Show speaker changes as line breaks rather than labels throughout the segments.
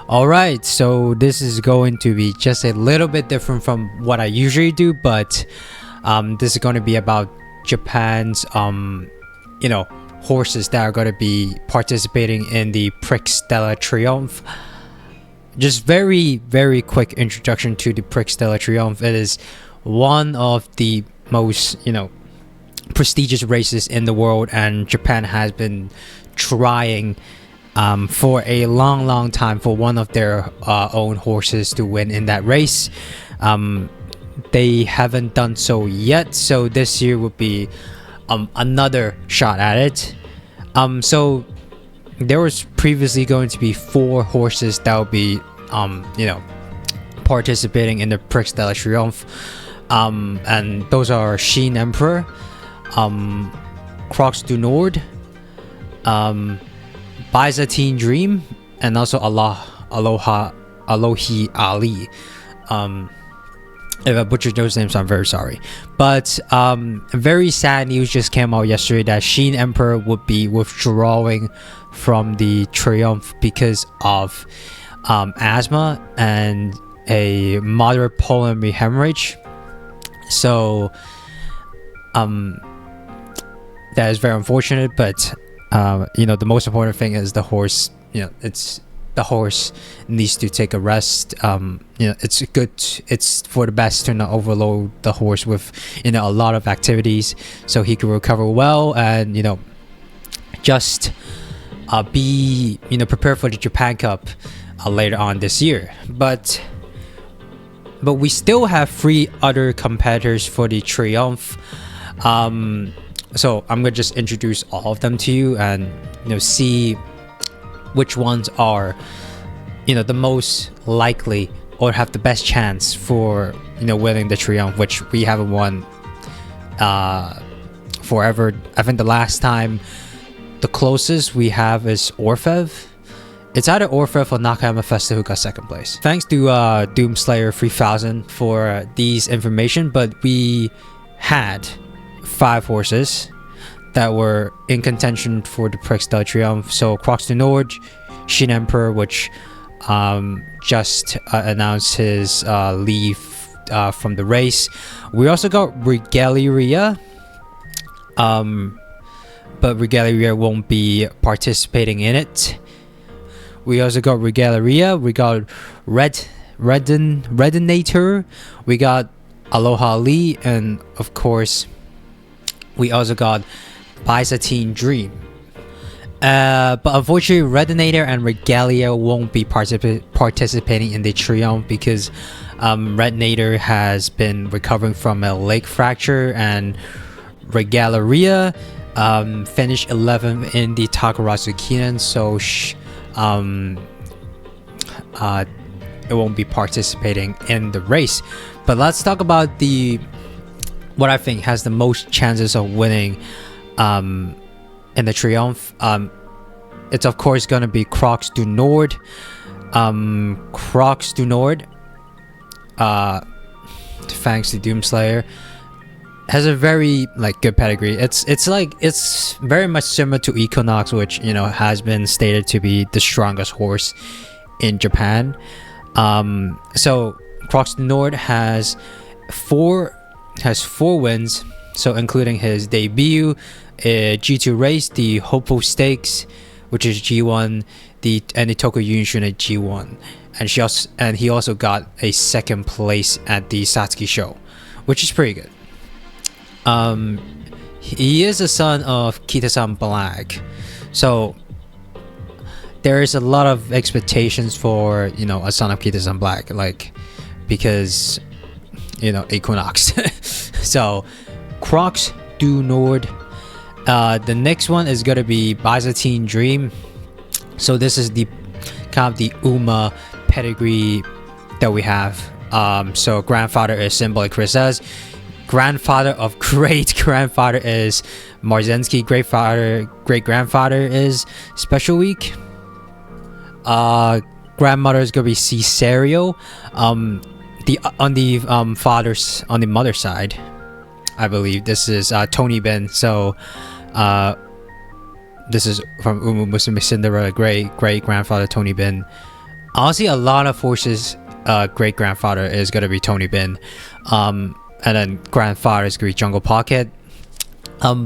Alright, so this is going to be just a little bit different from what I usually do, but this is going to be about Japan's horses that are going to be participating in the Prix de la Triomphe. Just very quick introduction to the Prix de la Triomphe. It is one of the most prestigious races in the world, and Japan has been trying for a long time for one of their own horses to win in that race. They haven't done so yet, so this year would be another shot at it. So there was previously going to be 4 horses that would be participating in the Prix de la Triomphe, and those are Shin Emperor, Croix du Nord, Byzantine Dream, and also Aloha Lee. If I butchered those names, I'm very sorry. But very sad news just came out yesterday that Shin Emperor would be withdrawing from the Triomphe because of asthma and a moderate pulmonary hemorrhage. So that is very unfortunate, but the most important thing is the horse. The horse needs to take a rest. It's good. It's for the best to not overload the horse with a lot of activities, so he can recover well and just be prepared for the Japan Cup later on this year. But we still have 3 other competitors for the Triomphe. So I'm gonna just introduce all of them to you and see which ones are the most likely or have the best chance for winning the Triomphe, which we haven't won forever. I think the last time the closest we have is Orfev. It's either Orfev or Nakayama Festa who got 2nd place. Thanks to Doomslayer 3000 for these information, but we had 5 horses that were in contention for the Prix de la Triomphe. So Croix du Nord, Shin Emperor, which just announced his leave from the race. We also got Regalia, but Regalia won't be participating in it. We also got Regalia, we got Redinator, we got Aloha Lee, and of course we also got Byzantine Dream. But unfortunately, Redinator and Regalia won't be participating in the Triomphe because Redinator has been recovering from a leg fracture, and Regalia finished 11th in the Takarazu Kinan, so it won't be participating in the race. But let's talk about what I think has the most chances of winning in the Triomphe. It's of course gonna be Croix du Nord. Croix du Nord, thanks to Doomslayer, has a very good pedigree. It's very much similar to Equinox, which has been stated to be the strongest horse in Japan. So Croix du Nord has 4 wins, so including his debut G2 race, the Hopeful Stakes, which is G1, and the Tokyo Yunshin at G1, and he also got a 2nd place at the Satsuki show, which is pretty good. He is a son of Kita-san Black, so there is a lot of expectations for a son of Kita-san Black, because Equinox. So Croix du Nord. The next one is gonna be Byzantine Dream. So this is the kind of the Uma pedigree that we have. So grandfather is Symbol, like Chris says. Grandfather of great grandfather is Marzensky. Great grandfather is Special Week. Grandmother is gonna be Cesario. On the mother's side, I believe this is Tony Ben. So this is from Umu Musume Cinderella, great grandfather Tony Ben. honestly, a lot of horses great grandfather is gonna be Tony Bin, and then grandfather is gonna be Jungle Pocket.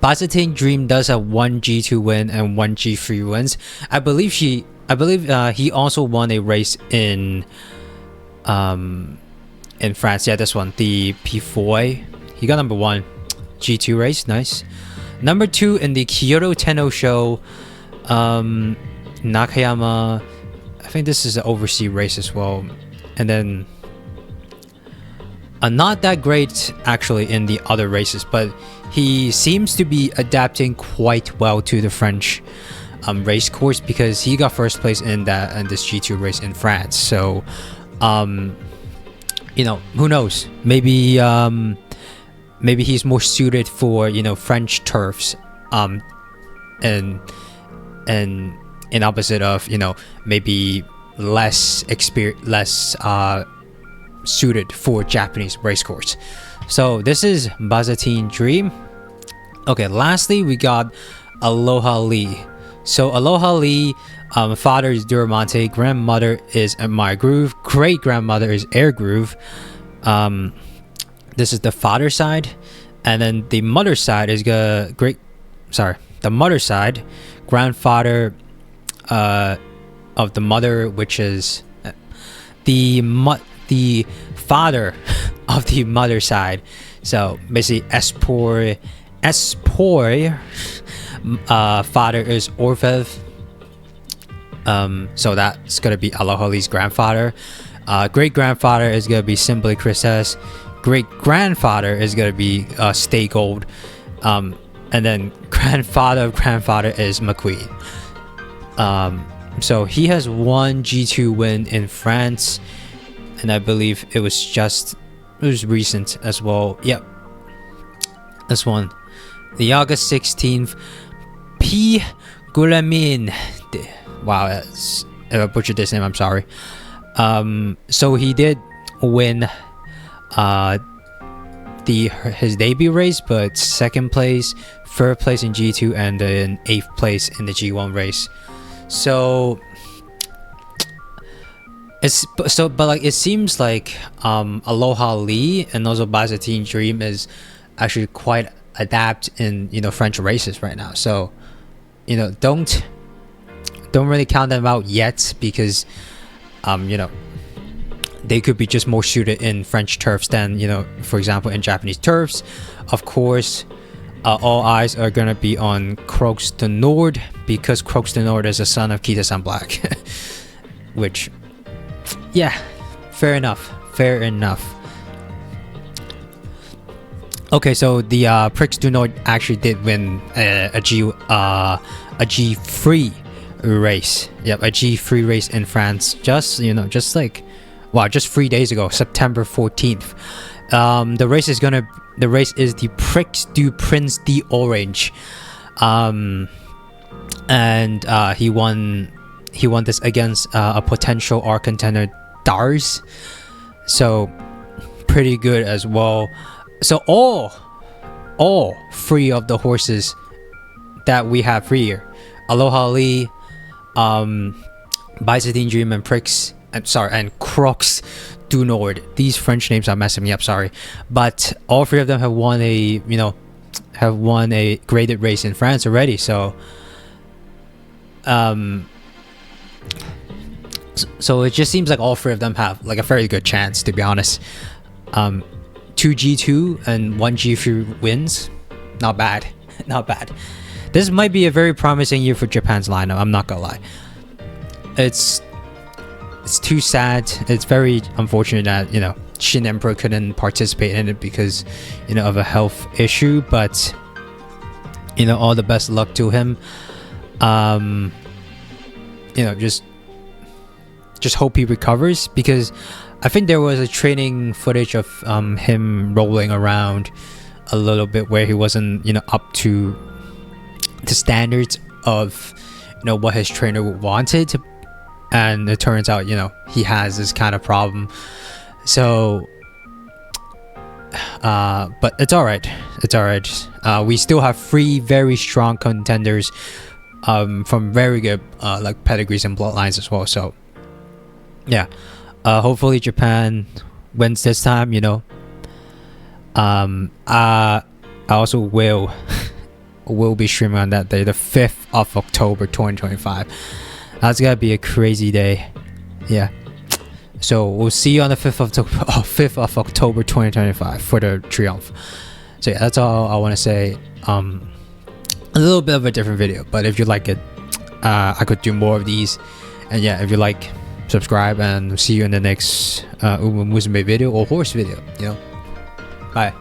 Byzantine Dream does have one G2 win and one G3 wins. I believe he also won a race in France. Yeah, this one, the P4. He got number 1 G2 race, nice. Number 2 in the Kyoto Tenno show, Nakayama. I think this is an overseas race as well. And then not that great actually in the other races, but he seems to be adapting quite well to the French race course, because he got first place in this G2 race in France. So you know, who knows, maybe he's more suited for, you know, French turfs, and in opposite of, you know, maybe less suited for Japanese race course. So this is Byzantine Dream. Okay, lastly we got Aloha Lee. So Aloha Lee, father is Duramonte, grandmother is Admire Groove, great grandmother is Air Groove. This is the father side, and then the mother side is the mother side, grandfather of the mother, which is the father of the mother side. So basically Espor father is Orfev. So that's gonna be Aloha Lee's grandfather. Great grandfather is gonna be Simply Chris. Great grandfather is gonna be Stay Gold. And then grandfather of grandfather is McQueen. So he has one G2 win in France, and I believe it was recent as well. Yep, this one, the August 16th, P. Gulamin. Wow, if I butchered this name, I'm sorry. So he did win his debut race, but second place, third place in G2, and then 8th place in the G1 race. So it seems like Aloha Lee and also Byzantine Dream is actually quite adept in, you know, French races right now. So, you know, don't really count them out yet, because you know, they could be just more suited in French turfs than, you know, for example, in Japanese turfs. Of course, all eyes are gonna be on Croix du Nord, because Croix du Nord is a son of Kita-san Black. Which, yeah, fair enough. Okay, so the Croix du Nord actually did win a G3 race. Yep, a G3 race in France. Just 3 days ago, September 14th. The race is the Prix du Prince d'Orange. And he won this against a potential R contender, Dars. So pretty good as well. So all 3 of the horses that we have here, Aloha Lee, Byzantine Dream, and and Croix du Nord. These French names are messing me up, sorry. But all 3 of them have won a graded race in France already. So so it just seems like all 3 of them have like a very good chance, to be honest. 2 G2 and 1 G3 wins, not bad. Not bad. This might be a very promising year for Japan's lineup, I'm not gonna lie. It's too sad. It's very unfortunate that, you know, Shin Emperor couldn't participate in it because, you know, of a health issue, but, you know, all the best luck to him. You know, just hope he recovers, because I think there was a training footage of him rolling around a little bit where he wasn't, you know, up to the standards of, you know, what his trainer wanted, and it turns out, you know, he has this kind of problem. So but it's all right. We still have 3 very strong contenders from very good like pedigrees and bloodlines as well. So yeah, hopefully Japan wins this time, you know. I also will be streaming on that day, the 5th of October 2025. That's gonna be a crazy day. Yeah, so we'll see you on the 5th of October 2025 for the Triomphe. So yeah, that's all I want to say. A little bit of a different video, but if you like it, I could do more of these. And yeah, if you like, subscribe, and see you in the next Musume video or horse video, you know. Bye.